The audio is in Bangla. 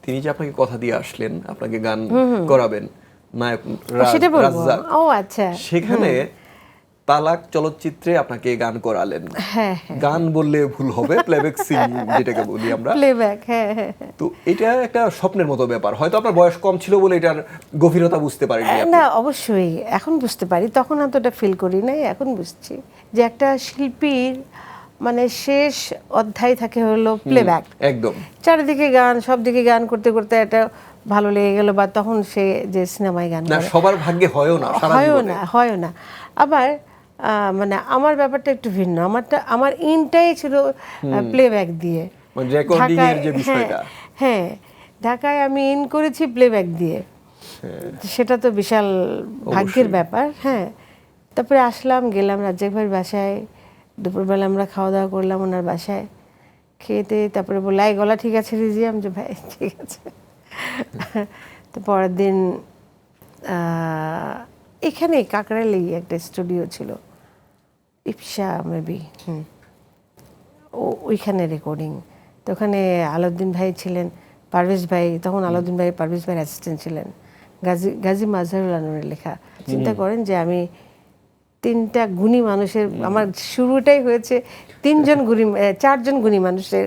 তিনি যে আপনাকে কথা দিয়ে আসলেন আপনাকে গান করাবেন নায়ক সেটা বলবো। রাজ্জাক, ও আচ্ছা। সেখানে তালাক চলচ্চিত্রে আপনাকে গান করালেন। হ্যাঁ, গান বললে ভুল হবে, প্লেব্যাক সিঙ্গিং যেটাকে বলি আমরা। প্লেব্যাক, হ্যাঁ হ্যাঁ। তো এটা একটা স্বপ্নের মতো ব্যাপার, হয়তো আপনার বয়স কম ছিল বলে এটার গভীরতা বুঝতে পারেননি আপনি। না অবশ্যই এখন বুঝতে পারি, তখন অতটা ফিল করি নাই, এখন বুঝছি যে একটা শিল্পীর মানে শেষ অধ্যায় থাকে হলো প্লেব্যাক। একদম চারিদিকে গান, সব দিকে গান করতে করতে একটা ভালো লেগে গেল, বা তখন সে যে সিনেমায় গান না, করে সবার ভাগ্যে হয়ও না, সারা জীবনে হয় না। আবার মানে আমার ব্যাপারটা একটু ভিন্ন, আমার ইনটাই ছিল প্লেব্যাক দিয়ে। মানে রেকর্ডিং এর যে বিষয়টা, হ্যাঁ, ঢাকায় আমি ইন করেছি প্লেব্যাক দিয়ে, সেটা তো বিশাল ভাগ্যের ব্যাপার। হ্যাঁ, তারপরে আসলাম, গেলাম রাজ্জাক ভাইয়ের বাসায়, দুপুরবেলা আমরা খাওয়া দাওয়া করলাম ওনার বাসায়, খেতে তারপরে বললো এই গলা ঠিক আছে রিজিয়াম, যে ভাই ঠিক আছে। তো পরের দিন এখানে কাকরাইলেই একটা স্টুডিও ছিল, ইপসা মেবি, ওইখানে রেকর্ডিং। তো ওখানে আলাউদ্দিন ভাই ছিলেন, পারভেজ ভাই, তখন আলাউদ্দিন ভাই পারভেজ ভাইয়ের অ্যাসিস্ট্যান্ট ছিলেন, গাজী মাজহারুল আনোয়ারের লেখা। চিন্তা করেন যে আমি তিনটা গুণী মানুষের, আমার শুরুটাই হয়েছে চারজন গুণী মানুষের